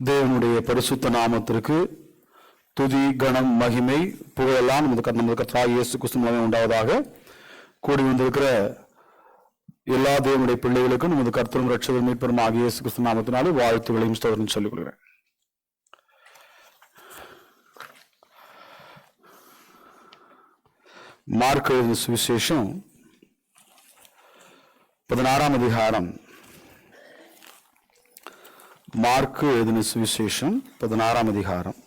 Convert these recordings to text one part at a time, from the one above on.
தேவனுடைய பரிசுத்த நாமத்திற்கு துதி கணம் மகிமை புகழெல்லாம் நமது கர்த்தராகிய இயேசு கிறிஸ்து மூலமே உண்டாவதாக. கூடி வந்திருக்கிற எல்லா தேவனுடைய பிள்ளைகளுக்கும் நமது கர்த்தரும் இரட்சகரும் மீட்பரும் ஆகிய இயேசு கிறிஸ்து நாமத்தினாலே வாழ்த்துக்களையும் ஸ்தோத்திரம் சொல்லிக் கொள்கிறேன். மார்க் எழுதின சுவிசேஷம் 16ஆம் அதிகாரம். மார்க் எழுதின சுவிசேஷம் 16ஆம் அதிகாரம்.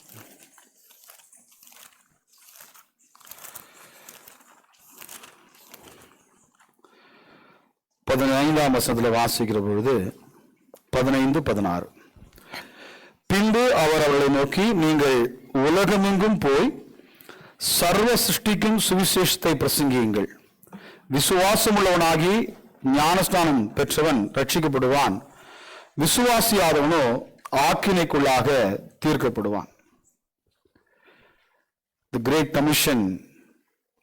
பதினைந்தாம் வசனத்தில் வாசிக்கிற பொழுது 15-16, பின்பு அவர் அவர்களை நோக்கி, நீங்கள் உலகமெங்கும் போய் சர்வ சிருஷ்டிக்கும் சுவிசேஷத்தை பிரசங்கியுங்கள். விசுவாசமுள்ளவனாகி ஞானஸ்நானம் பெற்றவன் ரட்சிக்கப்படுவான், விசுவாசியாதவனோ ஆக்கினைக்குள்ளாக தீர்க்கப்படுவான். The Great Commission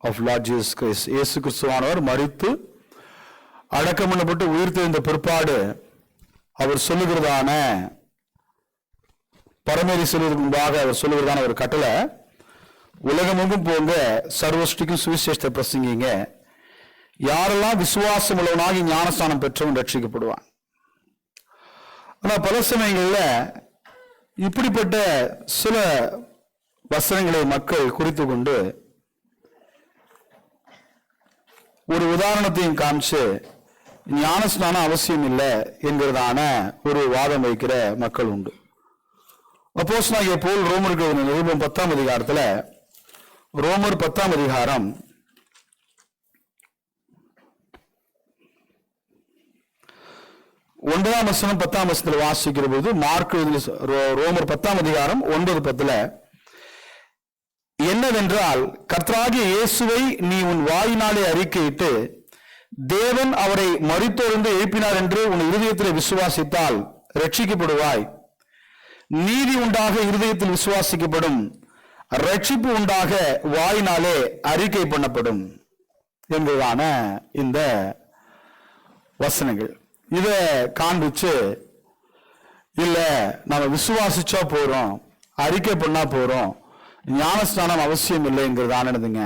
of Lord Jesus Christ. இயேசு கிறிஸ்துவானவர் மரித்து அடக்கம் பண்ணப்பட்டு உயிர்த்தெழுந்த பிற்பாடு அவர் சொல்லுகிறதான பரமேறி செல்வதற்கு முன்பாக அவர் சொல்லுகிறதான ஒரு கட்டளை, உலகமெங்கும் போங்க, சர்வஸ்டிக்கும் சுவிசேஷத்தை பிரசங்கிங்க. யாரெல்லாம் விசுவாசம் உள்ளவனாகி ஞானஸ்தானம் பெற்றவன் ரட்சிக்கப்படுவான். ஆனால் பல சமயங்கள்ல இப்படிப்பட்ட சில வசனங்களை மக்கள் குறித்து கொண்டு ஒரு உதாரணத்தையும் காமிச்சு ஞானஸ்நானம் அவசியம் இல்லை என்கிறதான ஒரு வாதம் வைக்கிற மக்கள் உண்டு. அப்போஸ்தலனாகிய பவுல் ரோமருக்கு நிருபம் 10ஆம் அதிகாரத்துல, ரோமர் 10ஆம் அதிகாரம் 9ஆம் வசனம் 10ஆம் வசனத்தில் வாசிக்கிற போது, மார்க் ரோமர் 10ஆம் அதிகாரம் 9-10, என்னவென்றால், கர்த்தராகிய இயேசுவை நீ உன் வாயினாலே அறிக்கையிட்டு தேவன் அவரை மரித்தோரிலிருந்து எழுப்பினார் என்று உன் இருதயத்தில் விசுவாசித்தால் ரட்சிக்கப்படுவாய். நீதி உண்டாக இருதயத்தில் விசுவாசிக்கப்படும், ரட்சிப்பு உண்டாக வாயினாலே அறிக்கை பண்ணப்படும் என்பதான இந்த வசனங்கள். இத காண்பிச்சு, இல்ல நம்ம விசுவாசிச்சா போறோம், அறிக்கை பண்ணா போறோம், ஞானஸ்நானம் அவசியம் இல்லைங்கிறதானதுங்க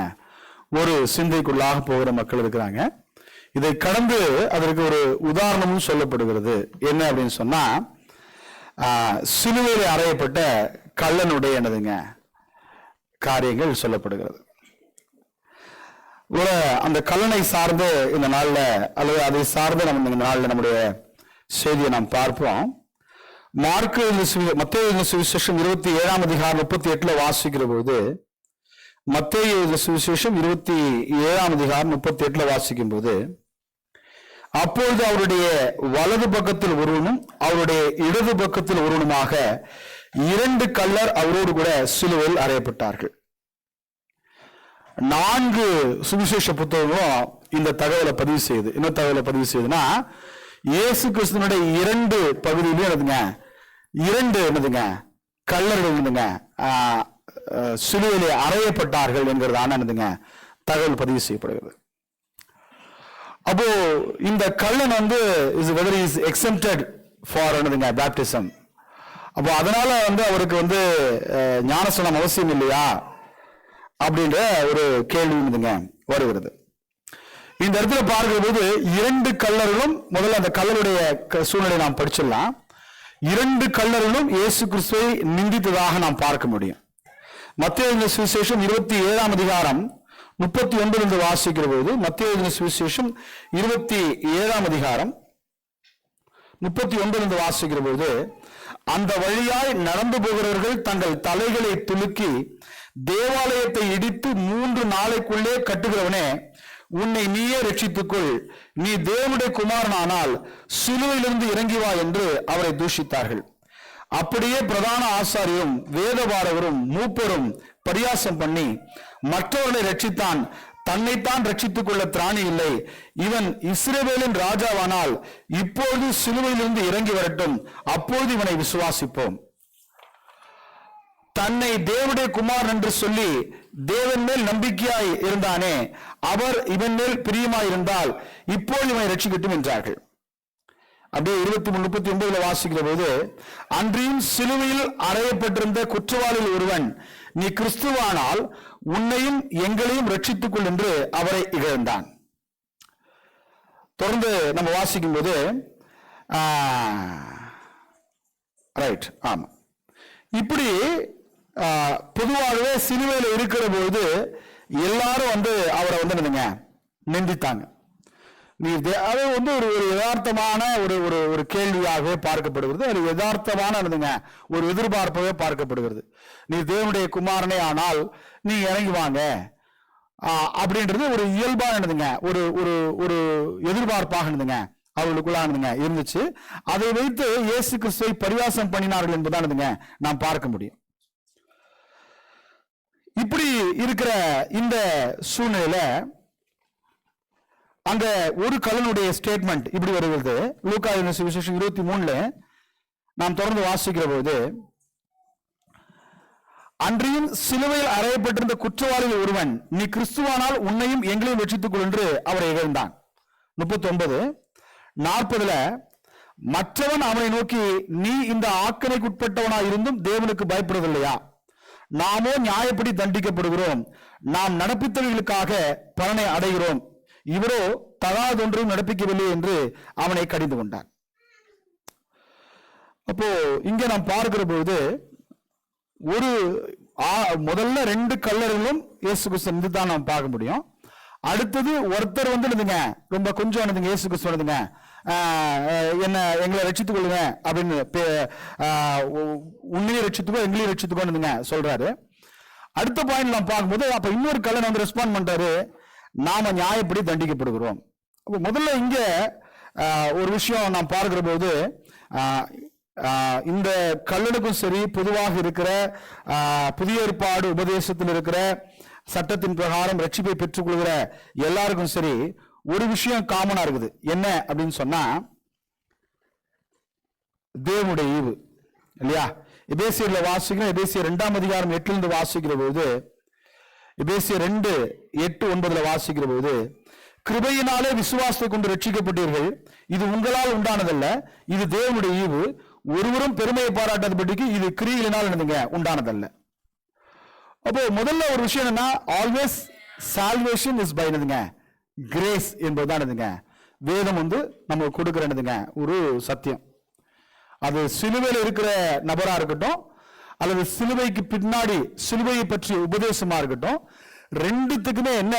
ஒரு சிந்தைக்குள்ளாக போகிற மக்கள் இருக்கிறாங்க. இதை கடந்து அதற்கு ஒரு உதாரணமும் சொல்லப்படுகிறது. என்ன அப்படின்னு சொன்னா, சிலுவையில் அறையப்பட்ட கள்ளனுடைய என்னதுங்க காரியங்கள் சொல்லப்படுகிறது. ஒரு அந்த கல்லனை சார்ந்து இந்த நாள்ல, அல்லது அதை சார்ந்து நம்ம இந்த நாள்ல நம்முடைய செய்தியை நாம் பார்ப்போம். மத்தேயு சுவிசேஷம் 27ஆம் அதிகாரம் 38 வாசிக்கிற போது, மத்தேயு சுவிசேஷம் 27ஆம் அதிகாரம் 38 வாசிக்கும் போது, அப்பொழுது அவருடைய வலது பக்கத்தில் ஒருவனும் அவருடைய இடது பக்கத்தில் ஒருவனுமாக 2 கள்ளர் அவரோடு கூட சிலுவையில் அறையப்பட்டார்கள். 4 சுவிசேஷ புத்தகங்களும் இந்த தகவலை பதிவு செய்யுது. என்ன தகவலை பதிவு செய்யுதுன்னா, இயேசு கிறிஸ்துவனுடைய 2 பகுதியிலும் என்னதுங்க கள்ளர்கள் என்னதுங்க சிலுவையிலே அறையப்பட்டார்கள் என்கிறதான என்னதுங்க தகவல் பதிவு செய்யப்படுகிறது. அப்போ இந்த கள்ளன் whether he is exempted for என்னதுங்க baptism. அப்போ அதனால அவருக்கு ஞானஸ்நானம் அவசியம் இல்லையா அப்படின்ற ஒரு கேள்வி வருகிறது. இந்த இடத்துல பார்க்கிற போது 2 கள்ளர்களும், முதல்ல அந்த கள்ளருடைய சூழ்நிலை நாம் படிச்சிடலாம். 2 கள்ளர்களும் இயேசு கிறிஸ்துவை நிந்தித்ததாக நாம் பார்க்க முடியும். மத்தேயு சுவிசேஷம் 27ஆம் அதிகாரம் 39 வாசிக்கிற போது, மத்தேயு சுவிசேஷம் 27ஆம் அதிகாரம் 39 வாசிக்கிற போது, அந்த வழியாய் நடந்து போகிறவர்கள் தங்கள் தலைகளை துலுக்கி தேவாலயத்தை இடித்து 3 நாளைக்குள்ளே கட்டுகிறவனே, உன்னை நீயே ரட்சித்துக்கொள், நீ தேவனுடைய குமாரனானால் சிலுவையிலிருந்து இறங்கி வா என்று அவரை தூஷித்தார்கள். அப்படியே பிரதான ஆசாரியரும் வேதபாரகரும் மூப்பரும் பரியாசம் பண்ணி, மற்றவர்களை ரட்சித்தான், தன்னைத்தான் ரட்சித்துக் கொள்ள திராணி இல்லை, இவன் இஸ்ரவேலின் ராஜாவானால் இப்பொழுது சிலுவையிலிருந்து இறங்கி வரட்டும், அப்பொழுது இவனை விசுவாசிப்போம். தன்னை தேவனுடைய குமாரன் என்று சொல்லி தேவன் மேல் நம்பிக்கையாய் இருந்தானே, அவர் இவன் மேல் பிரியமாய் இருந்தால் இப்போது இவனை ரட்சிக்கட்டும் என்றார்கள். அப்படியே 23:39 வாசிக்கிற போது, அன்றியும் சிலுவையில் அறையப்பட்டிருந்த குற்றவாளியில் ஒருவன், நீ கிறிஸ்துவானால் உன்னையும் எங்களையும் ரட்சித்துக் கொள் என்று அவரை இகழ்ந்தான். தொடர்ந்து நம்ம வாசிக்கும் போது ரைட், ஆமா, இப்படி பொதுவாகவே சிலுவையில் இருக்கிற போது எல்லாரும் அவரை நிந்தித்தாங்க. அது ஒரு யதார்த்தமான ஒரு கேள்வியாகவே பார்க்கப்படுகிறது. அது யதார்த்தமான ஒரு எதிர்பார்ப்பாகவே பார்க்கப்படுகிறது. நீ தேவனுடைய குமாரனே ஆனால் நீ இறங்கி வாங்க அப்படின்றது ஒரு இயல்பாக ஒரு எதிர்பார்ப்பாக அவர்களுக்குள்ள இருந்துச்சு. அதை வைத்து இயேசு கிறிஸ்துவை பரிகாசம் பண்ணினார்கள் என்பதானதுங்க நாம் பார்க்க முடியும். இப்படி இருக்கிற இந்த சூழ்நிலையில அந்த ஒரு கல்லனுடைய ஸ்டேட்மெண்ட் இப்படி வருகிறது. லூக்கா சுவிசேஷம் 23 நாம் தொடர்ந்து வாசிக்கிற போது, அன்றியும் சிலுவையில் அறையப்பட்டிருந்த குற்றவாளியில் ஒருவன், நீ கிறிஸ்துவானால் உன்னையும் எங்களையும் ரட்சித்துக் கொள் என்று அவரை இகழ்ந்தான். 39 40 மற்றவன் அவனை நோக்கி, நீ இந்த ஆக்கணைக்குட்பட்டவனாய் இருந்தும் தேவனுக்கு பயப்படுவதில்லையா? நாமோ நியாயப்படி தண்டிக்கப்படுகிறோம், நாம் நடப்பித்தவர்களுக்காக பலனை அடைகிறோம், இவரோ தகாதொன்றும் நடப்பிக்கவில்லை என்று அவனை கடிந்து கொண்டான். அப்போ இங்க நாம் பார்க்கிற போது ஒரு முதல்ல 2 கல்லர்களும் இயேசு கிறிஸ்து தான் நாம் பார்க்க முடியும். அடுத்தது ஒருத்தர் ரொம்ப கொஞ்சம் இயேசு கிறிஸ்து என்ன எங்களை ரட்சித்துக் கொள்ளுங்க அப்படின்னு, உன்னையும் ரட்சித்துக்கோ எங்களையும் ரட்சித்துக்கோன்னு சொல்றாரு. அடுத்த பாயிண்ட் நாம் பார்க்கும்போது அப்ப இன்னொரு கல்லன் ரெஸ்பாண்ட் பண்றாரு, நாம நியாயப்படி தண்டிக்கப்படுகிறோம். முதல்ல இங்க ஒரு விஷயம் நாம் பார்க்கிற போது, இந்த கல்லனுக்கும் சரி, பொதுவாக இருக்கிற புதிய ஏற்பாடு உபதேசத்தில் இருக்கிற சட்டத்தின் பிரகாரம் ரட்சிப்பை பெற்றுக் கொள்கிற எல்லாருக்கும் சரி ஒரு விஷயம் காமனா இருக்குது. என்ன அப்படின்னு சொன்னா, தேவனுடைய ஈவு இல்லையா? எபேசியர்ல வாசிக்கிறோம். எபேசியர் 2ஆம் அதிகாரம் 8 வாசிக்கிற போது, எபேசியர் 2:8-9 வாசிக்கிற போது, கிருபையினாலே விசுவாசத்தை கொண்டு ரட்சிக்கப்பட்டீர்கள், இது உங்களால் உண்டானதல்ல, இது தேவனுடைய ஈவு, ஒருவரும் பெருமையை பாராட்டாதபடிக்கு இது கிரியைகளினால் உண்டானதல்ல. அப்போ முதல்ல ஒரு விஷயம் என்னன்னா, always salvation is by grace என்பதுதான் வேதம் நம்ம கொடுக்கிற ஒரு சத்தியம். அது சிலுவையில் இருக்கிற நபரா இருக்கட்டும் அல்லது சிலுவைக்கு பின்னாடி சிலுவையை பற்றிய உபதேசமா இருக்கட்டும், ரெண்டுத்துக்குமே என்ன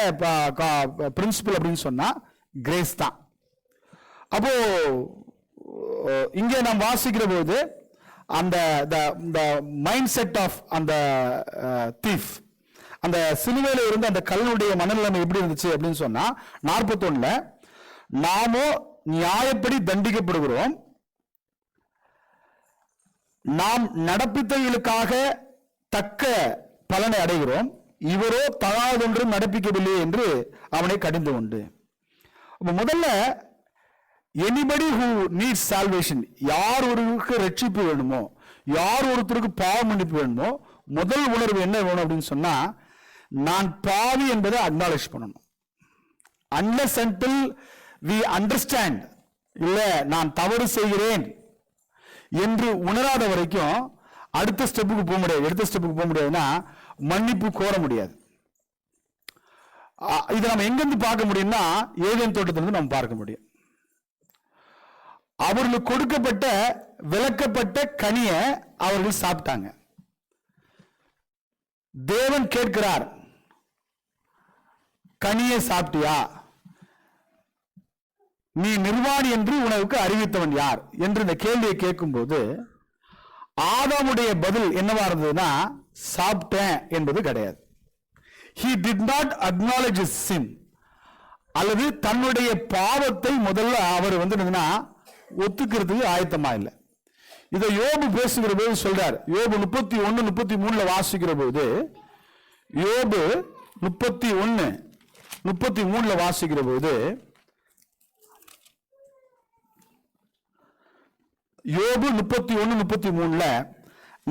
பிரின்சிபல் அப்படின்னு சொன்னா கிரேஸ் தான். அப்போ இங்கே நாம் வாசிக்கிற போது அந்த மைண்ட் செட் ஆஃப் அந்த தீஃப், அந்த சிலுவையில இருந்து அந்த கல்லனுடைய மனநிலைமை எப்படி இருந்துச்சு அப்படின்னு சொன்னா 41 நாமோ நியாயப்படி தண்டிக்கப்படுகிறோம், நாம் நடப்பித்தவர்களுக்காக தக்க பலனை அடைகிறோம், இவரோ தகாதொன்றும் நடப்பிக்கவில்லை என்று அவனை கடிந்து கொண்டு. முதல்ல anybody who needs salvation, யார் ஒருவருக்கு ரட்சிப்பு வேணுமோ, யார் ஒருத்தருக்கு பாவ மன்னிப்பு வேணுமோ, முதல் உணர்வு என்ன வேணும் அப்படின்னு சொன்னா, நான் பாவி என்பதை அக்னாலேஜ் பண்ணணும். unless until we understand, இல்ல நான் தவறு செய்கிறேன் என்று உணராத வரைக்கும் அடுத்த ஸ்டெப்புக்கு போக முடியாது. அடுத்த ஸ்டெப்புக்கு போக முடியாதுன்னா மன்னிப்பு கோர முடியாது. இதை நம்ம எங்கிருந்து பார்க்க முடியும்னா, ஏதேன் தோட்டத்திலிருந்து நம்ம பார்க்க முடியும். அவர்களுக்கு கொடுக்கப்பட்ட விளக்கப்பட்ட கனியை அவர்கள் சாப்பிட்டாங்க. தேவன் கேட்கிறார், கனியை சாப்பிட்டியா, நீ நிர்வாணி என்று உனக்கு அறிவித்தவன் யார் என்று இந்த கேள்வியை கேட்கும் போது ஆதாமுடைய பதில் என்னவா இருந்ததுன்னா, சாப்பிட்டேன் என்பது கிடையாது. he did not acknowledge his sin, அல்லது தன்னுடைய பாவத்தை முதல்ல அவர் ஒத்துக்கிறதுக்கு ஆயத்தமா இல்லை. இதை யோபு பேசுகிற போது சொல்றார். யோபு 31-33 வாசிக்கிற போது, யோபு 31-33 வாசிக்கிற போது, யோபு 31-33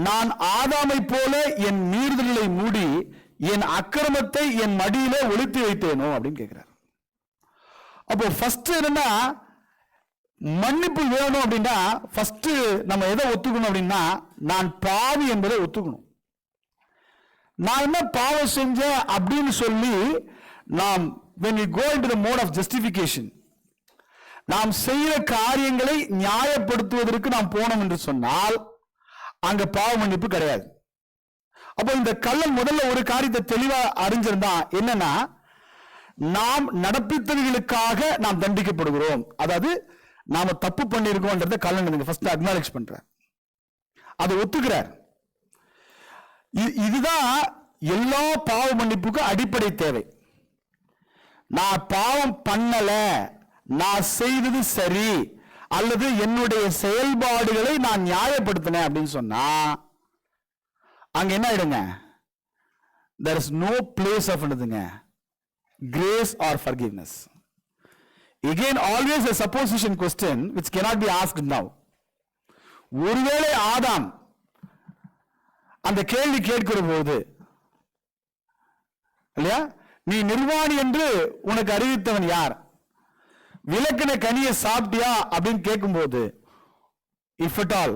நான் ஆதாமை போல என் மீறுதல்களை மூடி என் அக்கிரமத்தை என் மடியிலே ஒளித்து வைத்தேனோ அப்படின்னு கேட்கிறார். அப்போ ஃபர்ஸ்ட் என்னன்னா, மன்னிப்பு வேணும் அப்படின்னா ஃபர்ஸ்ட் நம்ம எதை ஒத்துக்கணும் அப்படின்னா, நான் பாவி என்பதை ஒத்துக்கணும். நான் என்ன பாவம் செஞ்சேன் அப்படின்னு சொல்லி நாம் when we go into the mode of justification, நாம் செய்யற காரியங்களை நியாயப்படுத்துவதற்கு நாம் போனோம் என்று சொன்னால் அங்க பாவ மன்னிப்பு கிடையாது. அப்போ இந்த கள்ளன் முதல்ல ஒரு காரியத்தை தெளிவா அறிஞ்சிருந்தா என்னன்னா, நாம் நடப்பித்தவர்களுக்காக நாம் தண்டிக்கப்படுகிறோம், அதாவது நாம தப்பு பண்ணிருக்கோம்ன்றத கள்ளன் ஃபர்ஸ்ட் அக்னாலேஜ் பண்றார், அதை ஒத்துக்கிறார். இதுதான் எல்லா பாவ மன்னிப்புக்கும் அடிப்படை தேவை. நான் பாவம் பண்ணல, நான் செய்தது சரி, அல்லது என்னுடைய செயல்பாடுகளை நான் நியாயப்படுத்தினேன் அப்படின்னு சொன்னா அங்க என்ன ஆயிடுங்க, there is no place of grace or forgiveness. Again, always a supposition question which cannot be asked now. ஒருவேளை ஆதாம் அந்த கேள்வி கேட்கிற போது இல்லையா, நீ நிர்வாணி என்று உனக்கு அறிவித்தவன் யார், விலக்கின கனியை சாப்பிட்டியா அப்படின்னு கேட்கும்போது, if at all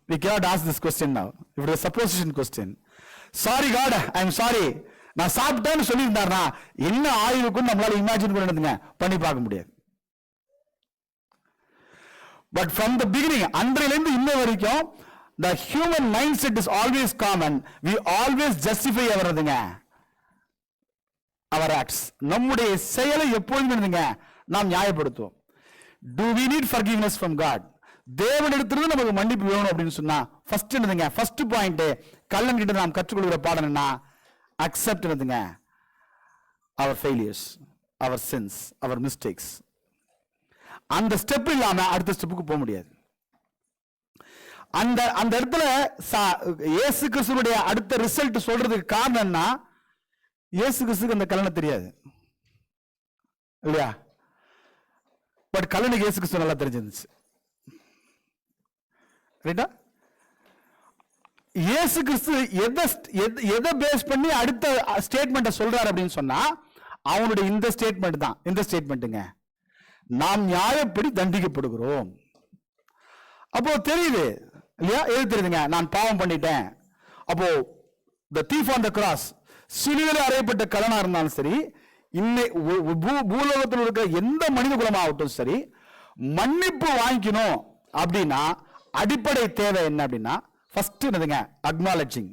we cannot ask this question now, if it is a supposition question, sorry God, I am sorry, நான் சாப்பிட்டேன்னு சொல்லியிருந்தாருனா என்ன ஆய்வுக்கும் நம்மளால இமேஜின் பண்ணி பார்க்க முடியாது. பட் ஃப்ரம் த பிகினிங், அன்றையிலிருந்து இன்ன வரைக்கும் the human mindset is always common, we always justify our acts. நம்முடைய செயலை எப்பொழுதும் நாம் நியாயப்படுத்துவோம். Do we need forgiveness from God? தேவனிடத்திலிருந்து நமக்கு மன்னிப்பு வேணும் அப்படின்னு சொன்னா ஃபர்ஸ்ட் என்னதுங்க, ஃபர்ஸ்ட் பாயிண்ட் கள்ளன் கிட்ட நாம் கற்றுக்கொள்கிற பாடம் என்ன, அக்செப்ட் என்னதுங்க our failures, our sins, our mistakes. அந்த ஸ்டெப் இல்லாம அடுத்த ஸ்டெப்புக்கு போக முடியாது. அந்த அந்த இடத்துல இயேசு கிறிஸ்துவுடைய அடுத்த ரிசல்ட் சொல்றதுக்கு காரணம் என்ன, இயேசு கிறிஸ்துக்கு அந்த கல்லனை தெரியாது இல்லையா, பட் கல்லனுக்கு இயேசு கிறிஸ்து நல்லா தெரிஞ்சிருந்துச்சு. ரைட்டா? இயேசு கிறிஸ்து எதை பேஸ் பண்ணி அடுத்த ஸ்டேட்மெண்ட்டை சொல்றாரு அப்படின்னு சொன்னா அவனுடைய இந்த ஸ்டேட்மெண்ட் தான். இந்த ஸ்டேட்மெண்ட்டுங்க, நாம் நியாயப்படி தண்டிக்கப்படுகிறோம். அப்போ தெரியுது இல்லையா, எது தெரியுதுங்க, நான் பாவம் பண்ணிட்டேன். அப்போ the thief on the cross, சிலுவையில் அறையப்பட்ட கள்ளனா இருந்தாலும் சரி, பூலோகத்தில் இருக்கிற எந்த மனித குலமாகட்டும் சரி, மன்னிப்பு வாங்கிக்கணும் அப்படின்னா அடிப்படை தேவை என்ன அப்படின்னா, ஃபர்ஸ்ட் என்னதுங்க, acknowledging.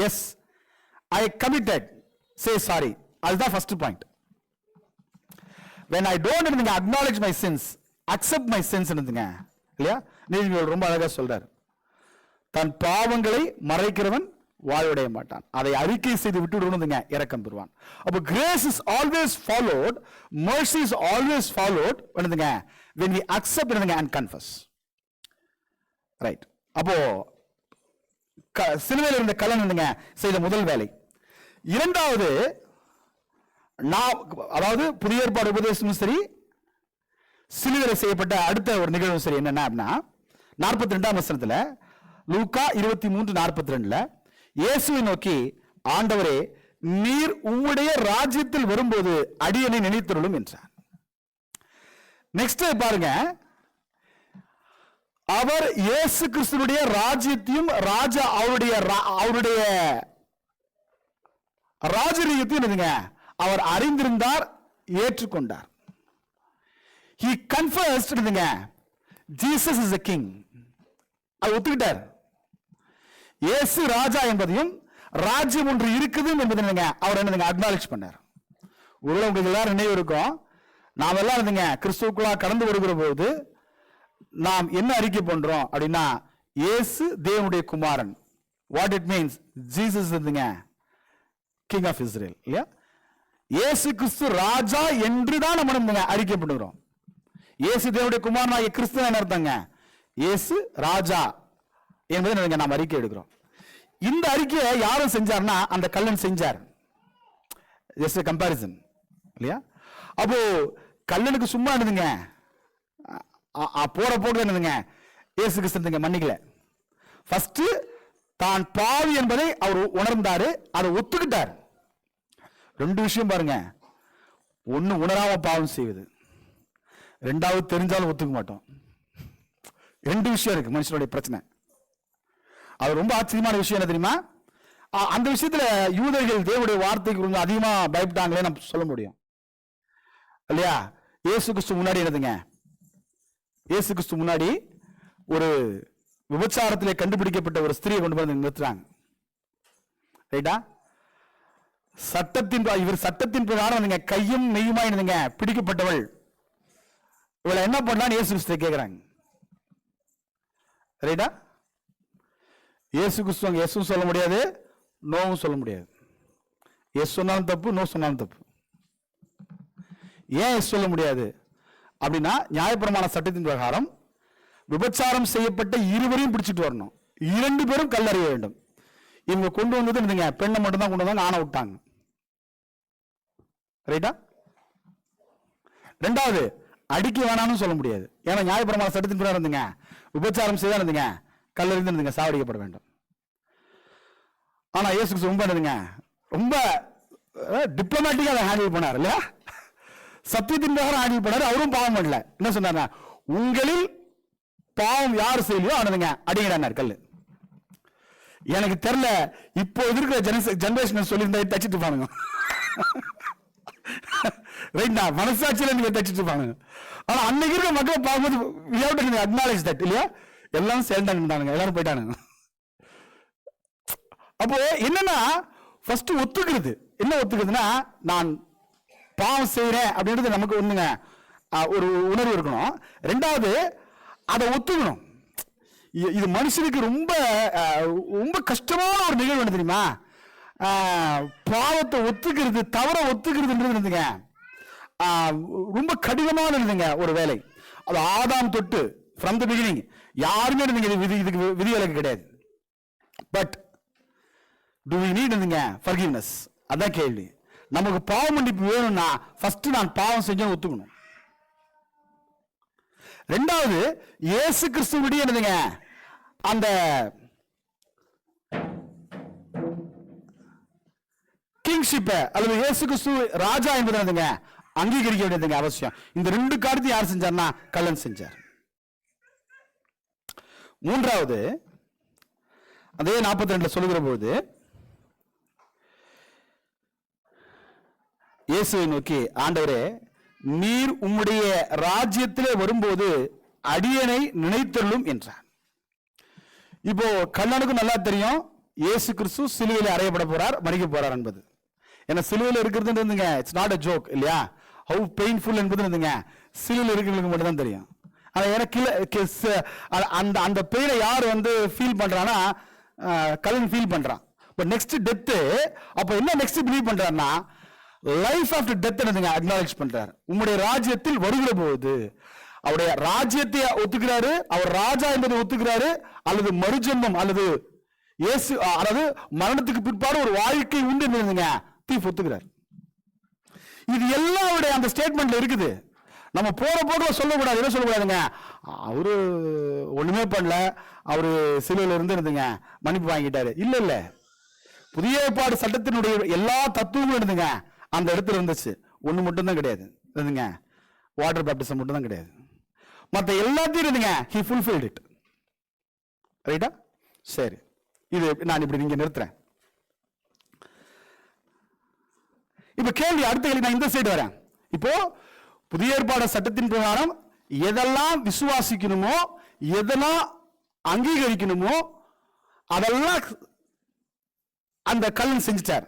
Yes, I committed, say sorry. அதுதான் first point. when I don't acknowledge my sins, accept my sins இல்லையா, நீதிபதிகள் ரொம்ப அழகா சொல்றார், தன் பாவங்களை மறைக்கிறவன் வாழ்வடைய மாட்டான், அதை அறிக்கை செய்து விட்டு இரக்கம் பெறுவான். அப்போ grace is always followed, mercy is always followed when we accept and confess. Right? அப்போ சிலுவையில் இருந்த கள்ளன் செய்த முதல் வேலை. இரண்டாவது, அதாவது புதிய ஏற்பாடு உபதேசமும் சரி, சிலுவையில் செய்யப்பட்ட அடுத்த ஒரு நிகழ்வும் சரி என்னன்னா அப்படின்னா 42ஆம் வசனத்துல லூக்கா 23:42 இயேசுவை நோக்கி, ஆண்டவரே நீர் உம்முடைய ராஜ்யத்தில் வரும்போது அடியனை நினைத்தருளும் என்றார். நெக்ஸ்ட் பாருங்க, அவர் இயேசு கிறிஸ்துவுடைய ராஜ்யத்தையும் ராஜா அவருடைய ராஜரீகத்தையும் அவர் அறிந்திருந்தார், ஏற்றுக்கொண்டார். He confessed Jesus is the king. அவர் ஒத்துக்கிட்டார். இயேசு ராஜா என்பதையும் ராஜ்யம் ஒன்று இருக்குது என்பதை அவர் அக்னாலேஜ் பண்ணார். ஒருவேளை உங்களுக்கு எல்லாரும் நினைவு இருக்கும், நாம் எல்லாம் கிறிஸ்துவுக்குள்ளா கடந்து வருகிற போது நாம் என்ன அறிக்கை பண்றோம் அப்படின்னா, இயேசு தேவனுடைய குமாரன். What it means, Jesus king of Israel இல்லையா, இயேசு கிறிஸ்து ராஜா என்று தான் நம்ம அறிக்கை பண்ணுகிறோம். இயேசு தேவனுடைய குமாரனாகிய கிறிஸ்து என்ன அர்த்தங்க, இயேசு ராஜா என்பதை நாம் அறிக்கை எடுக்கிறோம். இந்த அறிக்கையை யாரும் செஞ்சார்னா அந்த கள்ளன் செஞ்சார். ஜஸ்ட் கம்பாரிசன் இல்லையா. அப்போ கள்ளனுக்கு சும்மா இருந்துங்க போற போட்டு என்னதுங்க, இயேசு கிறிஸ்து மன்னிக்கல. ஃபர்ஸ்ட் தான் பாவி என்பதை அவர் உணர்ந்தாரு, அதை ஒத்துக்கிட்டார். ரெண்டு விஷயம் பாருங்க, ஒன்னு உணராம பாவம் செய்வது, ரெண்டாவது தெரிஞ்சாலும் ஒத்துக்க மாட்டோம். 2 விஷயம் இருக்கு மனுஷனுடைய பிரச்சனை. அது ரொம்ப ஆச்சரியமான விஷயம் என்ன தெரியுமா? அந்த விஷயத்துல யூதர்கள் தேவனுடைய வார்த்தைக்கு கொஞ்சம் அதிகமா பயப்பட்டாங்களே நம்ம சொல்ல முடியும் இல்லையா? இயேசு கிறிஸ்து முன்னாடி என்னதுங்க, இயேசு கிறிஸ்து முன்னாடி ஒரு விபச்சாரத்திலே கண்டுபிடிக்கப்பட்ட ஒரு ஸ்திரியை கொண்டு வந்து நிறுத்துறாங்க. ரைட்டா? இவர் சட்டத்தின் பிரகாரம் கையும் மெய்யுமா இருந்தீங்க பிடிக்கப்பட்டவள், இவளை என்ன பண்ணலான்னு இயேசு கிறிஸ்து கேட்கிறாங்க. ரைட்டா? இயேசு கிறிஸ்து எஸ் சொல்ல முடியாது, நோவும் சொல்ல முடியாது. எஸ் சொன்னாலும் தப்பு, நோ சொன்னாலும் தப்பு. ஏன் எஸ் சொல்ல முடியாது அப்படின்னா, நியாயப்பிரமாண சட்டத்தின் பிரகாரம் விபச்சாரம் செய்யப்பட்ட இருவரையும் பிடிச்சிட்டு வரணும், 2 பேரும் கல்லறிய வேண்டும். இவங்க கொண்டு வந்தது பெண்ணை மட்டும் தான் கொண்டு வந்தாங்க, ஆணை விட்டாங்க. ரைட்டா? 2வது, அடிக்க வேணாம்னு சொல்ல முடியாது. ஏன்னா நியாயப்பிரமாண சட்டத்தின் பிரகாரம் விபச்சாரம் செய்தா கல்லறிந்து சாவடிக்கப்பட வேண்டும். ஆனா இயேசு ரொம்ப ரொம்ப டிப்ளமேட்டிக்கா அதை ஹேண்டில் பண்ணார் இல்லையா? சத்தியத்தின் பிரகாரம் ஹேண்டில் பண்ணாரு. அவரும் பாவம் பண்ணல. என்ன சொன்னார்? உங்களில் பாவம் யார் செய்யலையோ அவனுங்க அடிக்கிறார் கல்லு. எனக்கு தெரியல, இப்போ இருக்கிற ஜெனரேஷன் சொல்லியிருந்தா தச்சுட்டு இருப்பானுங்க. ரைட்டா? மனசாட்சியில நீங்க தச்சுட்டு இருப்பானுங்க. ஆனா அன்னைக்கு இருக்கிற மக்களை பார்க்கும்போது அக்னாலேஜ் தட் இல்லையா? எல்லாரும் சேர்ந்தாங்க, எல்லாரும் போயிட்டானுங்க. அப்போ என்னன்னா, ஃபர்ஸ்ட் ஒத்துக்கிறது. என்ன ஒத்துக்கிறதுனா, நான் பாவம் செய்யறேன் அப்படின்றது நமக்கு ஒண்ணுங்க, ஒரு உணர்வு இருக்கணும். 2வது, அதை ஒத்துக்கணும். இது மனுஷனுக்கு ரொம்ப ரொம்ப கஷ்டமான ஒரு நிகழ்வு தெரியுமா? பாவத்தை ஒத்துக்கிறது, தவற ஒத்துக்கிறதுன்றது ரொம்ப கடினமான ஒரு வேலை. அது ஆதாம் தொட்டு ஃப்ரம் தி பிகினிங் யாருமே இதுக்கு விதிவிலக்கு கிடையாது. But do we need forgiveness? அதான் கேள்வி. நமக்கு பாவ மன்னிப்பு வேணும்னா ஃபர்ஸ்ட் நான் பாவம் செஞ்சேன்னு ஒத்துக்கணும். 2வது, இயேசு கிறிஸ்துவுடைய அந்த கிங்ஷிப் அல்லது இயேசு கிறிஸ்து ராஜா என்பது அங்கீகரிக்க வேண்டியது அவசியம். இந்த 2 காரியத்தை யார் செஞ்சார்னா கள்ளன் செஞ்சார். 3வது, அதே 42 சொல்லுகிற போது இயேசுவை நோக்கி, ஆண்டவரே, நீர் உம்முடைய ராஜ்யத்திலே வரும்போது அடியனை நினைத்தருளும் என்றார். இப்போ கள்ளனுக்கு நல்லா தெரியும் இயேசு கிறிஸ்து சிலுவையில் அறையப்பட போறார், மரிக்க போறார் என்பது. ஏன்னா சிலுவையில் இருக்கிறது இட்ஸ் நாட் a joke இல்லையா? ஹவு பெயின்ஃபுல் என்பது சிலுவையில் இருக்கிறவங்களுக்கு மட்டும் தான் தெரியும். அந்த பெயினை யார் ஃபீல் பண்றான்னா கள்ளன் ஃபீல் பண்றான். But next death. அப்ப என்ன நெக்ஸ்ட் பிலீவ் பண்றாருன்னா லைஃப் ஆஃப்டர் டெத் அக்னாலேஜ் பண்றாரு. உம்முடைய ராஜ்யத்தில் வருகிற போது அவருடைய ராஜ்யத்தை ஒத்துக்கிறாரு, அவர் ராஜா என்பதை ஒத்துக்கிறாரு, அல்லது மறுஜென்மம் அல்லது இயேசு அதாவது மரணத்துக்கு பிற்பாடு ஒரு வாழ்க்கை உண்டு தீஃப் ஒத்துக்கிறார். இது எல்லாருடைய அந்த ஸ்டேட்மெண்ட்ல இருக்குது. நம்ம போற போக்குல சொல்லக்கூடாது. என்ன சொல்லக்கூடாதுங்க, அவரு ஒண்ணுமே பண்ணல, அவரு சிலுவையில இருந்து மன்னிப்பு வாங்கிட்டாரு. இல்ல இல்ல, புதிய ஏற்பாடு சட்டத்தினுடைய எல்லா தத்துவங்களும் இருந்துங்க அந்த இடத்துல இருந்துச்சு. ஒண்ணு மட்டும் தான் கிடையாது இருந்துங்க, வாட்டர் பேப்டிசம் மட்டும் தான் கிடையாது. மற்ற எல்லாத்தையும் இருந்துங்க he fulfilled it. ரைட்டா? சரி, இது நான் இப்படி நீங்க நிறுத்துறேன். இப்ப கேள்வி, அடுத்த கேள்வி, நான் இந்த சைடு வரேன். இப்போ புதிய ஏற்பாடு சட்டத்தின் பிரகாரம் எதெல்லாம் விசுவாசிக்கணுமோ, எதெல்லாம் அங்கீகரிக்கணுமோ அதெல்லாம் அந்த கள்ளன் செஞ்சுட்டார்.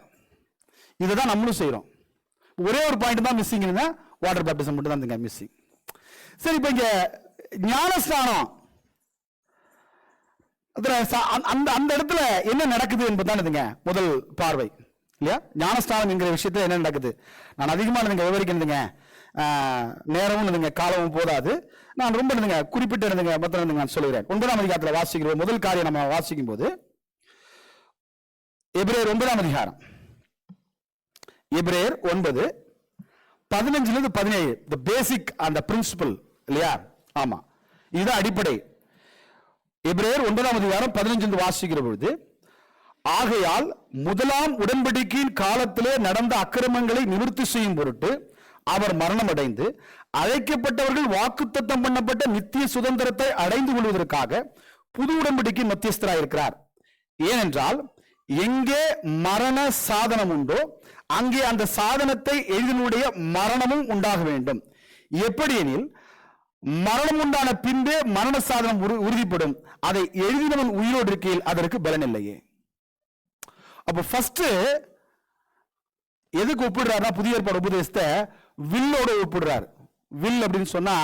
இதுதான் நம்மளும் செய்யறோம். ஒரே ஒரு பாயிண்ட் தான் மிஸ்ஸிங், வாட்டர் பேப்டிசம் மட்டும் தான் மிஸ்ஸிங். சரி, இப்ப இங்க ஞானஸ்நானம் அந்த இடத்துல என்ன நடக்குது என்பதுதான் முதல் பார்வை இல்லையா? ஞானஸ்நானம் என்கிற விஷயத்துல என்ன நடக்குது? நான் அதிகமா விவரிக்கிறதுங்க, நேரமும் காலமும் போதாது. நான் ரொம்ப குறிப்பிட்ட மொத்தம் நான் சொல்லுகிறேன். 9ஆம் அதிகாரத்தில் வாசிக்கிற முதல் காரியம் நம்ம வாசிக்கும் போது எபிரேயர் 9ஆம் அதிகாரம், எபிரேயர் 9:15-17 the basic and the principle இல்லையா? ஆமா, இதுதான் அடிப்படை. எபிரேயர் 9ஆம் அதிகாரம் 15 வாசிக்கிற பொழுது, ஆகையால் முதலாம் உடன்படிக்கையின் காலத்திலே நடந்த அக்கிரமங்களை நிவர்த்தி செய்யும் பொருட்டு அவர் மரணம் அடைந்து அழைக்கப்பட்டவர்கள் வாக்குத்தத்தம் பண்ணப்பட்ட நித்திய சுதந்திரத்தை அடைந்து கொள்வதற்காக புது உடன்படிக்கை மத்தியஸ்தராயிருக்கிறார். ஏனென்றால் எங்கே மரண சாதனம் உண்டோ அங்கே அந்த சாதனத்தை எழுதினுடைய மரணமும் உண்டாக வேண்டும். எப்படியெனில் மரணம் உண்டான பின்பே மரண சாதனம் உறுதிப்படும், அதை எழுதினவன் உயிரோடு இருக்கையில் அதற்கு பலன் இல்லையே. அப்ப ஃபர்ஸ்ட் எதுக்கு ஒப்பிடுறாருன்னா புதிய ஏற்பாடு உபதேசத்தை வில்லோட ஒப்பிடுறாரு. வில் அப்படின்னு சொன்னா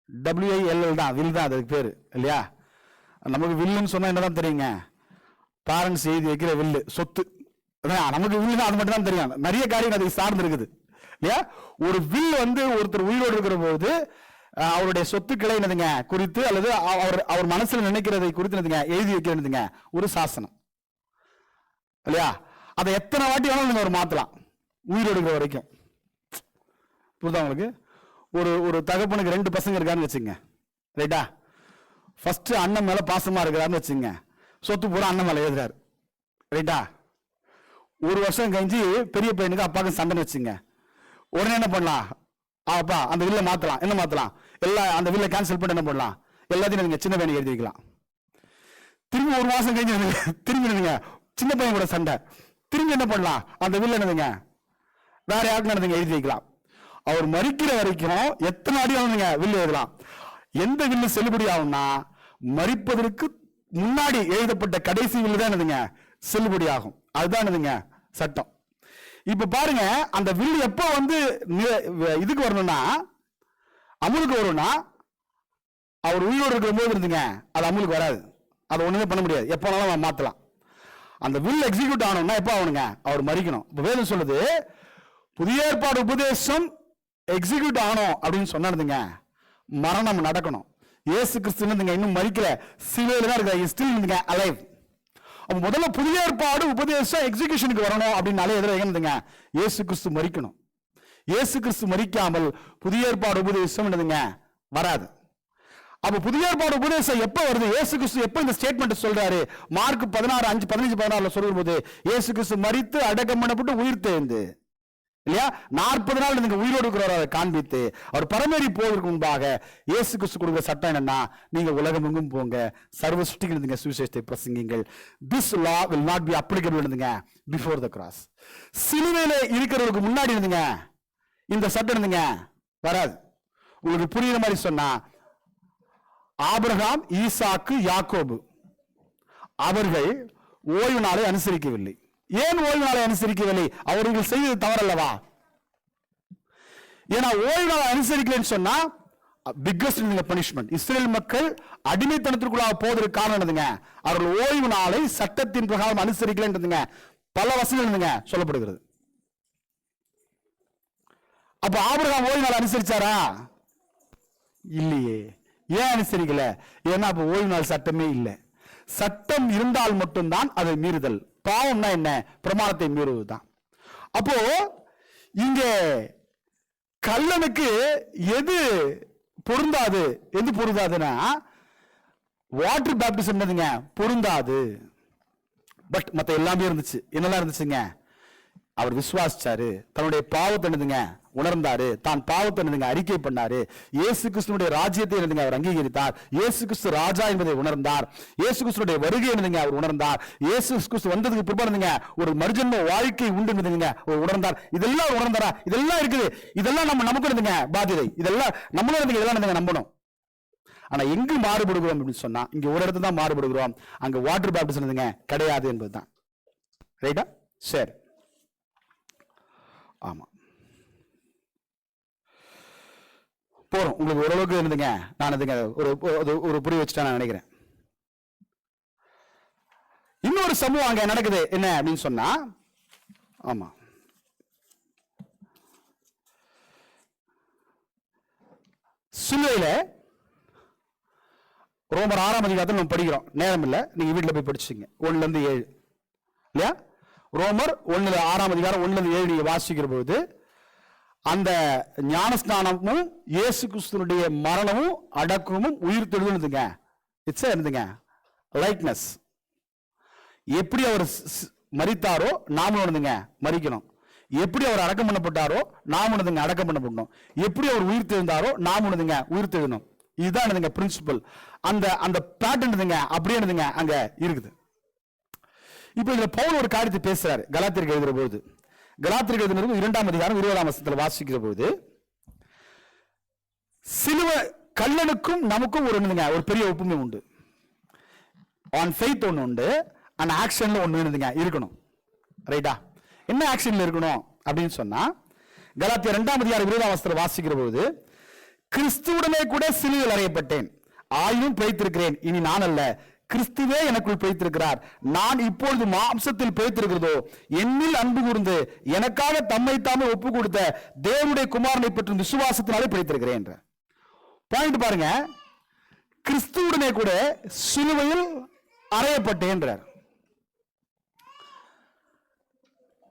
WILL தான், வில் தான் அதுக்கு பேரு இல்லையா. நமக்கு வில்லுன்னு சொன்னா என்னதான் தெரியுங்க, பேரண்ட்ஸ் எழுதி வைக்கிற வில்லு, சொத்து. நமக்கு வில்லுன்னா அது மட்டும் தான் தெரியும். நிறைய காரியம் அதை சார்ந்து இருக்குது இல்லையா. ஒரு வில் வந்து ஒருத்தர் உயிரோடு இருக்கிற போது அவருடைய சொத்துக்களை என்னதுங்க குறித்து அல்லது அவர் மனசுல நினைக்கிறதை குறித்து என்னதுங்க எழுதி வைக்கிறதுங்க ஒரு சாசனம் இல்லையா. அதை எத்தனை வாட்டி வேணாலும் நீங்க ஒரு மாத்தலாம் உயிரோடு இருக்கிற வரைக்கும். புரியுதா உங்களுக்கு? ஒரு தகப்பனுக்கு 2 பசங்க இருக்காருன்னு வச்சுங்க, ரைட்டா. ஃபர்ஸ்ட் அண்ணன் மேல பாசமா இருக்கிறாருன்னு வச்சுங்க, சொத்து பூரா அண்ணன் மேல எழுதுறாரு, ரைட்டா. 1 வருஷம் கழிஞ்சு பெரிய பையனுக்கு அப்பாவுக்கு சண்டைன்னு வச்சுங்க, உடனே என்ன பண்ணலாம், அப்பா அந்த வில்ல மாத்தலாம். என்ன மாத்தலாம்? அந்த வில்ல கேன்சல் பண்ணி என்ன பண்ணலாம், எல்லாத்தையும் நீங்க சின்ன பையனுக்கு எழுதி வைக்கலாம். திரும்பி 1 மாசம் கழிஞ்சு திரும்பி என்னதுங்க சின்ன பையன் கூட சண்டை, திரும்பி என்ன பண்ணலாம், அந்த வில்ல என்னதுங்க வேற யாருக்கு நடந்துங்க எழுதி வைக்கலாம். அவர் மறிக்கிற வரைக்கும் எத்தனை அடி ஆகுங்க வில்லு எழுதலாம். எந்த வில்லு செல்லுபடி ஆகும்னா மறிப்பதற்கு முன்னாடி எழுதப்பட்ட கடைசி வில்லு தான் என்னதுங்க செல்லுபடி ஆகும். அதுதான் என்னதுங்க சட்டம். இப்ப பாருங்க, அந்த வில்லு எப்போ வந்து இதுக்கு வரணும்னா அமுலுக்கு வரும்னா அவர் உயிரோடு இருக்கிற போது இருந்துங்க அது அமுலுக்கு வராது. அதை ஒண்ணுமே பண்ண முடியாது, எப்போனாலும் மாத்தலாம். அந்த வில் எக்ஸிக்யூட் ஆகணும்னா எப்போ ஆகணுங்க, அவர் மறிக்கணும். இப்ப வேதம் சொல்லுது புதிய ஏற்பாடு உபதேசம் எக்ஸிக்யூட் ஆகணும் அப்படின்னு சொன்னதுங்க மரணம் நடக்கணும். இயேசு கிறிஸ்து இன்னும் மறிக்கல, சிலுவையில தான் இருக்காரு, ஸ்டில் இருந்துங்க அலைவ். அப்ப முதல்ல புதிய ஏற்பாடு உபதேசம் எக்ஸிகியூஷனுக்கு வரணும் அப்படின்னாலே எதிர்ங்க இயேசு கிறிஸ்து மறிக்கணும். இயேசு கிறிஸ்து மறிக்காமல் புதிய ஏற்பாடு உபதேசம் என்னதுங்க வராது. அப்ப புதிய ஏற்பாடு உபதேசம் எப்ப வருது, இயேசு கிறிஸ்து எப்ப இந்த ஸ்டேட்மெண்ட் சொல்றாரு, மார்க் 16:5-15-16 சொல்லும் போது இயேசு கிறிஸ்து மரித்து அடக்கம் பண்ணப்பட்டு உயிர் தேர்ந்து இல்லையா 40 நாள் நீங்க உயிரோடு இருக்கிறவரை காண்பித்து அவர் பரமேறி போவதற்கு முன்பாக இயேசு கிறிஸ்து கொடுக்கிற சட்டம் என்னன்னா, நீங்க உலகம் எங்கும் போங்க, சர்வ சிருஷ்டிக்கு சுவிசேஷத்தை பிரசங்கிங்கள். This law will not be applicable before the cross. சிலுவையில இருக்கிறவருக்கு முன்னாடி இருந்துங்க இந்த சட்டம் இருந்துங்க வராது. உங்களுக்கு புரியுற மாதிரி சொன்னா, ஆபிரகாம், ஈசாக்கு, யாக்கோபு அவர்கள் ஓய்வு நாளை அனுசரிக்கவில்லை. ஏன் ஓய்வு நாளை அனுசரிக்கவில்லை? அவர்கள் செய்தது தவறல்லவா? ஏன்னா ஓய்வு நாளை அனுசரிக்கலன்னு சொன்னா பிக்கஸ்ட் பனிஷ்மெண்ட். இஸ்ரேல் மக்கள் அடிமைத்தனத்திற்குள்ளாக போவதற்கு காரணம் என்னதுங்க, அவர்கள் ஓய்வு நாளை சட்டத்தின் பிரகாரம் அனுசரிக்கலன்றதுங்க பல வசனங்கள் சொல்லப்படுகிறது. அப்ப ஆபிரகாம் ஓய்வு நாள் அனுசரிச்சாரா? இல்லையே. ஏன் அனுசரிக்கல? ஏன்னா அப்ப ஓய்வு நாள் சட்டமே இல்லை. சட்டம் இருந்தால் மட்டும்தான் அதை மீறுதல். பாவம்னா என்ன? பிரமாணத்தை மீறுவதுதான். அப்போ இங்க கல்லனுக்கு எது பொருந்தாது, எது பொருந்தாதுன்னா வாட்டர் பேப்டிசம் பொருந்தாது. பட் மத்த எல்லாமே இருந்துச்சு. என்னெல்லாம் இருந்துச்சுங்க? அவர் விசுவாசிச்சாரு, தன்னுடைய பாவத்தை உணர்ந்தாரு, தான் பாவத்தை அறிக்கை பண்ணாரு, இயேசு கிறிஸ்துனுடைய ராஜ்யத்தை அவர் அங்கீகரித்தார், இயேசு கிறிஸ்து ராஜா என்பதை உணர்ந்தார், இயேசு கிறிஸ்துடைய வருகை அவர் உணர்ந்தார், இயேசு கிறிஸ்து வந்ததுக்கு பிற்பாடு ஒரு மறுஜன்ம வாழ்க்கை உண்டு உணர்ந்தார். இதெல்லாம் உணர்ந்தாரா? இதெல்லாம் இருக்குது. இதெல்லாம் நமக்கு பாதிதை. இதெல்லாம் நம்மளும் இதெல்லாம் நம்பணும். ஆனா எங்கு மாறுபடுகிறோம் அப்படின்னு சொன்னா, இங்க ஒரு இடத்துல தான் மாறுபடுகிறோம். அங்க வாட்டர் பேப்டிசம் கிடையாது என்பதுதான். ரைட்டா? சரி, ஆமா போறோம். உங்களுக்கு ஓரளவுக்கு இருந்துங்க நான் ஒரு புரிய வச்சுட்டா நான் நினைக்கிறேன். இன்னொரு சமூகம் அங்க நடக்குது என்ன அப்படின்னு சொன்னா, ஆமா சிலுவையில ரோமர் 6ஆம் அதிகாரத்தில் நம்ம படிக்கிறோம். நேரம் இல்லை, நீங்க வீட்டில் போய் படிச்சுங்க 1-7 இல்லையா. ரோமர் 6ஆம் அதிகாரம் 1-7 நீங்க வாசிக்கிற போது அந்த ஞானஸ்நானமும் இயேசு கிறிஸ்துனுடைய மரணமும் அடக்கமும் உயிர் தெழுதுங்க. இட்ஸ் என்னதுங்க லைக்னஸ். எப்படி அவர் மரித்தாரோ நாமளும் மரிக்கணும். எப்படி அவர் அடக்கம் பண்ணப்பட்டாரோ நாம் ஒண்ணுதுங்க அடக்கம் பண்ணப்படணும், எப்படி அவர் உயிர் தெழுந்தாரோ நாம் ஒண்ணுதுங்க உயிர் தெழணும். இதுதான் பிரின்சிபல். அந்த அந்த பேட்டர்ன் அப்படியே அங்க இருக்குது. இப்ப இதுல பவுல் ஒரு காரியத்தை பேசுறாரு கலாத்தியருக்கு எழுதுற போது. கலாத்தியருக்கு எழுதுறது 2ஆம் அதிகாரம் 20ஆம் வசனத்துல வாசிக்கிற போது, சிலுவை கல்லனுக்கும் நமக்கும் ஒரு பெரிய ஒப்புமை உண்டு. ஆன் ஃபெய்த் ஒன்று உண்டு, அந்த ஆக்ஷன்ல ஒன்று இருக்கணும். ரைட்டா? என்ன ஆக்ஷன்ல இருக்கணும் அப்படின்னு சொன்னா, கலாத்தியர் 2ஆம் அதிகாரம் 20ஆம் வசனத்துல வாசிக்கிற போது, கிறிஸ்துவுடனே கூட சிலுவையில் அறையப்பட்டேன், ஆயினும் பிழைத்திருக்கிறேன், இனி நான் அல்ல, கிறிஸ்துவே எனக்குள் பிழைத்திருக்கிறார். நான் இப்பொழுது மாம்சத்தில் பிழைத்திருக்கிறதோ என்னில் அன்பு கூர்ந்து எனக்காக தம்மை தாமே ஒப்பு கொடுத்த தேவனுடைய குமாரனை பற்றும் விசுவாசத்தினாலே பிழைத்திருக்கிறேன் என்ற பாயிண்ட் பாருங்க. கிறிஸ்துவுடனே கூட சிலுவையில் அறையப்பட்டேன்.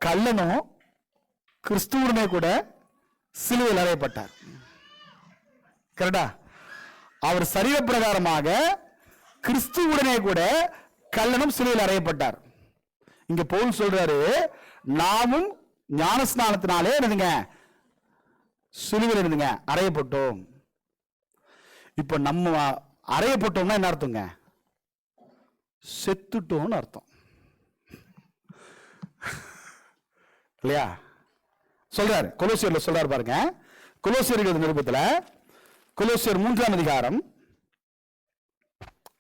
கள்ளனும் கிறிஸ்துவுடனே கூட சிலுவையில் அறையப்பட்டார். கரெக்டா? அவர் சரீர பிரகாரமாக கிறிஸ்துவுடனே கூட கள்ளனும் சிலுவையில் அறையப்பட்டார். இங்க பவுல் சொல்றாரு, நாமும் ஞானஸ்நானத்தினாலே சிலுவையில் அறையப்பட்டோம். இப்ப நம்ம அறையப்பட்டோம்னா என்ன அர்த்தங்க? செத்துட்டோம்னு அர்த்தம் இல்லையா? சொல்றாரு கொலோசியர்ல சொல்றாரு பாருங்க. கொலோசியர் நிருபத்துல கொலோசியர் 3ஆம் அதிகாரம்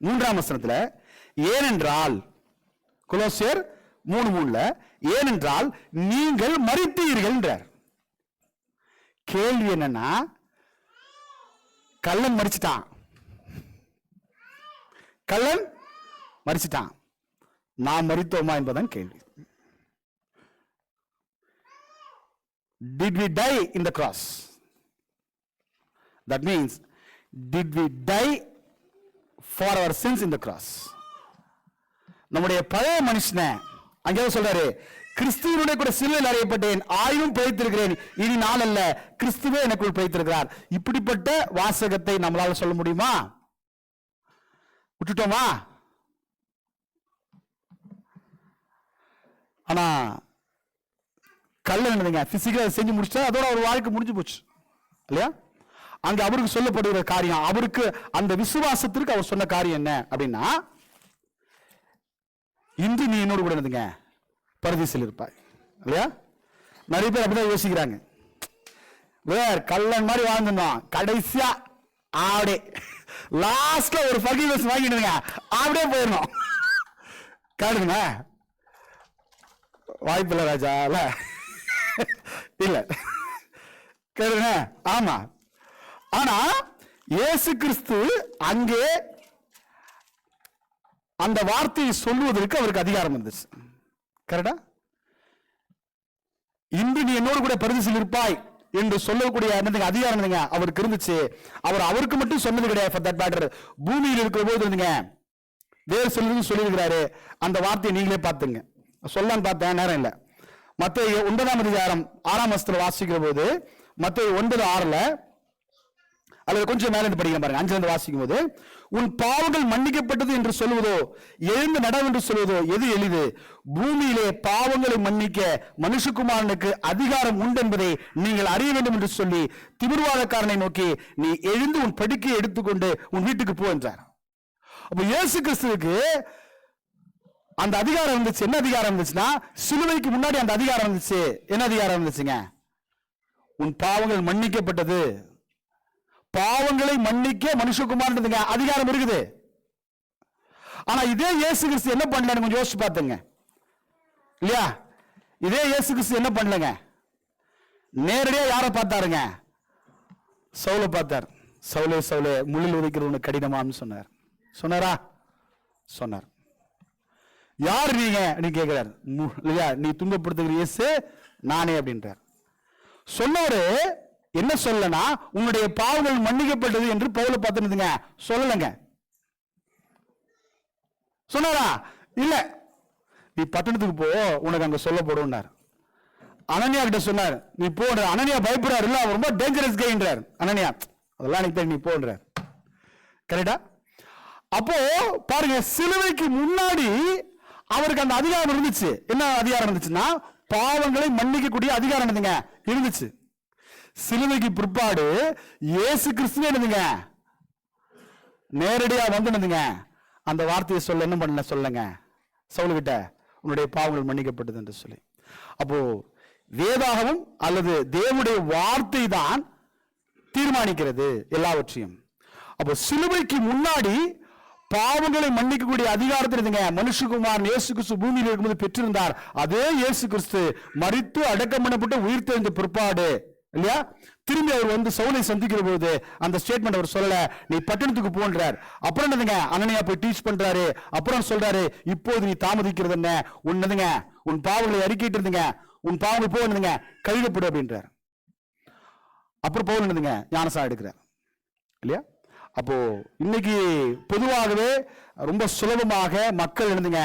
3ஆம் வசனத்துல, ஏனென்றால் கொலோசியர் 3:3 ஏனென்றால் நீங்கள் மரித்தீர்கள் என்றார். கேள்வி என்னன்னா, கள்ளன் மரிச்சிட்டான், கள்ளன் மரிச்சிட்டான், நாம் மரித்தோமா என்பதுதான் கேள்வி. Did we die in the cross? That means, did we die for our sins in the cross? நம்முடைய பழைய மனுஷனை அங்கே சொல்றாரு, கிறிஸ்துவனுடைய கூட சிலுவையில் அறையப்பட்டேன், ஆயினும் பிழைத்திருக்கிறேன், இனி நான் அல்ல, கிறிஸ்துவே எனக்குள் பிழைத்திருக்கிறார். இப்படிப்பட்ட வாசகத்தை நம்மளால சொல்ல முடியுமா? விட்டுட்டோமா? ஆனா கல்ல பிசிக்கலா செஞ்சு முடிச்சா அதோட ஒரு வாழ்க்கை முடிஞ்சு போச்சு இல்லையா? அங்க அவருக்கு சொல்லப்படுகிற காரியம், அவருக்கு அந்த விசுவாசத்திற்கு அவர் சொன்ன காரியம் என்ன அப்படின்னா, இன்று நீ என்னோடு கூட இருந்துங்க பரதீசில் இருப்பாய் இல்லையா? நிறைய பேர் அப்படிதான் யோசிக்கிறாங்க. வேற கல்லன் மாதிரி வாழ்ந்துருந்தோம், கடைசியா ஆடே லாஸ்ட்ல ஒரு ஃபர்கிவ்னஸ் வாங்கிடுங்க, அப்படியே போயிடணும். காடுங்க வாய்ப்பில்லை ராஜா, இல்ல கேளுங்க. ஆமா, ஆனா இயேசு கிறிஸ்து அங்கே அந்த வார்த்தையை சொல்லுவதற்கு அவருக்கு அதிகாரம் இருந்துச்சு. கரெக்டா? இன்று நீ என்னோடு கூட பரதீசில் இருப்பாய் என்று சொல்லக்கூடிய அதிகாரம் அவருக்கு இருந்துச்சு. அவருக்கு மட்டும் சொன்னது கிடையாது. ஃபார் தட் மேட்டர் பூமியில் இருக்கிற போது இருந்துங்க வேறு சொல்லியிருக்கிறாரு. அந்த வார்த்தையை நீங்களே பார்த்துங்க. சொல்லான்னு பார்த்தேன், நேரம் இல்லை. மத்தேயு 9ஆம் அதிகாரம் 6ஆம் வசனத்துல வாசிக்கிற போது, மத்தேயு 9:6 அல்லது கொஞ்சம் மேல இருந்து படிக்கிற பாருங்க. 5 வாசிக்கும் போது, உன் பாவங்கள் மன்னிக்கப்பட்டது என்று சொல்வதோ எழுந்து நட என்று சொல்வதோ எது எளிது? பூமியிலே பாவங்களை மன்னிக்க மனுஷகுமாரனுக்கு அதிகாரம் உண்டு என்பதை நீங்கள் அறிய வேண்டும் என்று சொல்லி திமிர்வாதக்காரனை நோக்கி, நீ எழுந்து உன் படுக்கையை எடுத்துக்கொண்டு உன் வீட்டுக்கு போ என்றார். அப்ப இயேசு கிறிஸ்துவுக்கு அந்த அதிகாரம் இருந்துச்சு. என்ன அதிகாரம் இருந்துச்சுன்னா, சிலுவைக்கு முன்னாடி அந்த அதிகாரம் இருந்துச்சு. என்ன அதிகாரம் இருந்துச்சுங்க? உன் பாவங்கள் மன்னிக்கப்பட்டது. பாவங்களை மன்னிக்க மனுஷகுமாரனுக்கு அதிகாரம் இருக்குது. ஆனா இதே இயேசு கிறிஸ்து என்ன பண்ணல? கொஞ்சம் யோசிச்சு பார்த்துங்க இல்லையா? இதே இயேசு கிறிஸ்து என்ன பண்ணலங்க? நேரடியா யாரை பார்த்தாருங்க? சவுலை பார்த்தார். சவுலே சவுலே முள்ளில் உதைக்கிறவனு கடினமான்னு சொன்னார். சொன்னாரா? சொன்னார். யார் நீங்க அப்படின்னு கேட்கிறார் இல்லையா? நீ துன்பப்படுத்துகிற இயேசு நானே அப்படின்றார். சொன்னவரு என்ன சொல்லனா, உன்னுடைய பாவங்கள் மன்னிக்கப்பட்டது என்று பவுல பார்த்துங்க சொல்லலங்க. சொன்னாரா? இல்ல, நீ பட்டணத்துக்கு போ, உனக்கு அங்க சொல்லப்படும். அனனியா கிட்ட சொன்னார், நீ போ. அனனியா பயப்படுறாரு, இல்ல ரொம்ப டேஞ்சரஸ் கைன்றார். அனனியா அதெல்லாம் எனக்கு தெரியும், நீ போன்றார். கரெக்டா? அப்போ பாருங்க, சிலுவைக்கு முன்னாடி அவருக்கு அந்த அதிகாரம் இருந்துச்சு. என்ன அதிகாரம் இருந்துச்சுன்னா, பாவங்களை மன்னிக்கக்கூடிய அதிகாரம் என்னதுங்க இருந்துச்சு. சிலுவைக்கு பிற்பாடு இயேசு கிறிஸ்து என்னதுங்க நேரடியா வந்துடுதுங்க. அந்த வார்த்தையை சொல்ல என்ன பண்ண சொல்லுங்க சவுல்கிட்ட, உன்னுடைய பாவங்கள் மன்னிக்கப்பட்டது என்று சொல்லி. அப்போ வேதாகமும் அல்லது தேவனுடைய வார்த்தை தான் தீர்மானிக்கிறது எல்லாவற்றையும். அப்போ சிலுவைக்கு முன்னாடி பாவங்களை மன்னிக்கக்கூடிய அதிகாரத்தில் இருந்துங்க மனுஷகுமார் இயேசு கிறிஸ்து பூமியில் இருக்கும்போது பெற்றிருந்தார். அதே இயேசு கிறிஸ்து மரித்து அடக்கம் பண்ணப்பட்டு உயிர் தெழுந்த பிற்பாடு இல்லையா, திரும்பி அவர் வந்து சவுலை சந்திக்கிற போது அந்த ஸ்டேட்மெண்ட் அவர் சொல்லல, நீ பட்டணத்துக்கு போன்றார். அப்புறம் என்னதுங்க அனனியா போய் டீச் பண்றாரு. அப்புறம் சொல்றாரு, இப்போது நீ தாமதிக்கிறது என்ன, உன்னதுங்க உன் பாவங்களை அறிக்கிட்டு இருந்துங்க, உன் பாவங்கள் போனதுங்க கழுகப்படு அப்படின்றார். அப்புறம் பவுல் என்னதுங்க ஞானஸ்நானம் எடுக்கிறார் இல்லையா. அப்போ இன்னைக்கு பொதுவாகவே ரொம்ப சுலபமாக மக்கள் எழுதுங்க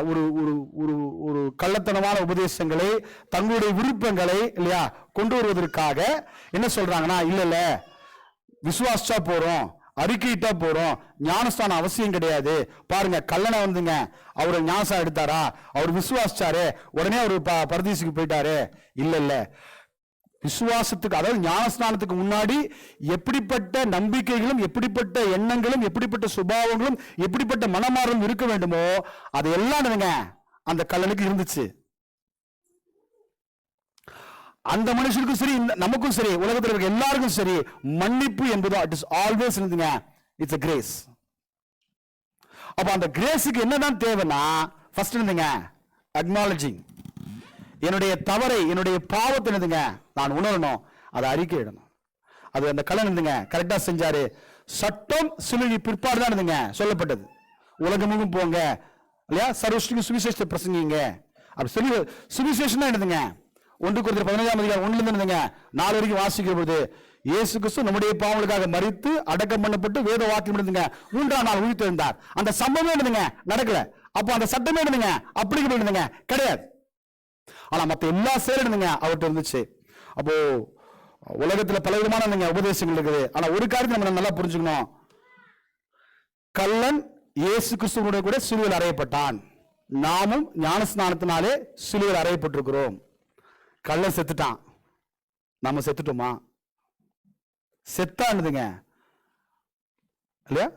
ஒரு ஒரு ஒரு ஒரு கள்ளத்தனமான உபதேசங்களை தங்களுடைய விருப்பங்களை இல்லையா கொண்டு வருவதற்காக என்ன சொல்றாங்கன்னா, இல்ல இல்ல விசுவாசா போறோம், அறிக்கையிட்டா போறோம், ஞானஸ்தானம் அவசியம் கிடையாது. பாருங்க கல்லணை வந்துங்க அவரு ஞானஸ்தானம் எடுத்தாரா, அவர் விசுவாசிச்சாரு உடனே அவரு பரதீசுக்கு போயிட்டாரு. இல்ல இல்ல, விசுவாசத்துக்கு அதாவது ஞானஸ்நானத்துக்கு முன்னாடி எப்படிப்பட்ட நம்பிக்கைகளும் எப்படிப்பட்ட எண்ணங்களும் எப்படிப்பட்ட சுபாவங்களும் எப்படிப்பட்ட மனமாறும் இருக்க வேண்டுமோ அது எல்லாம் அந்த கல்லனுக்கு இருந்துச்சு. அந்த மனுஷனுக்கும் சரி நமக்கும் சரி உலகத்தில் இருக்க எல்லாருக்கும் சரி மன்னிப்பு என்பது இட் இஸ் ஆல்வேஸ் இருந்துங்க, இட்ஸ் a grace. அப்ப அந்த கிரேஸுக்கு என்னதான் தேவைன்னா ஃபர்ஸ்ட் இருந்துங்க அக்னாலஜிங், என்னுடைய தவறை என்னுடைய பாவத்தை என்னதுங்க நான் உணரணும், அதை அறிக்கையிடணும். அது அந்த கல்லன் இருந்துங்க கரெக்டா செஞ்சாரு. சட்டம் சிலுவை பிற்பாடு தான் இருந்துங்க சொல்லப்பட்டது, உலகமும் போங்க இல்லையா, சர்வஸ்டிக்கு சுவிசேஷத்தை பிரசங்கிங்க. அப்படி சொல்லி சுவிசேஷம் தான் என்னதுங்க 1 Corinthians 15:1 4 வரைக்கும் வாசிக்கிற பொழுது இயேசு கிறிஸ்து நம்முடைய பாவங்களுக்காக மரித்து அடக்கம் பண்ணப்பட்டு வேத வாக்கியம் இருந்துங்க 3ஆம் நாள் உயிர் தெழுந்தார். அந்த சம்பவமே என்னதுங்க நடக்கல. அப்போ அந்த சட்டமே என்னதுங்க அப்ளிகபிள் என்னதுங்க கிடையாது. ஆனா மத்த எல்லா செயலுங்க அவர்கிட்ட இருந்துச்சு. அப்போ உலகத்துல பல விதமான உபதேசங்கள் இருக்குது. ஆனா ஒரு காரியத்தை நம்ம நல்லா புரிஞ்சுக்கணும், கல்லன் இயேசு கிறிஸ்துவோட கூட சிலுவையில் அறையப்பட்டான். நாமும் ஞானஸ்நானத்தினாலே சிலுவையில் அறையப்பட்டிருக்கிறோம். கல்லன் செத்துட்டான், நம்ம செத்துட்டோமா? செத்தான்னுதுங்க இல்லையா.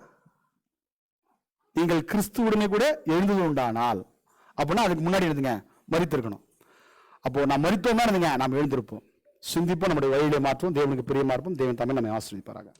நீங்கள் கிறிஸ்துவுடனே கூட எழுந்தது உண்டானால் அப்படின்னா அதுக்கு முன்னாடி எழுதுங்க மரித்திருக்கணும். அப்போ நாம் மரித்தோம்னா நாம் எழுந்திருப்போம், சிந்திப்போம், நம்முடைய வழியிலே மாற்றுவோம், தேவனுக்கு பிரியமா இருப்போம். தேவன் தமிழ் நம்மை ஆசீர்வதிப்பாராக.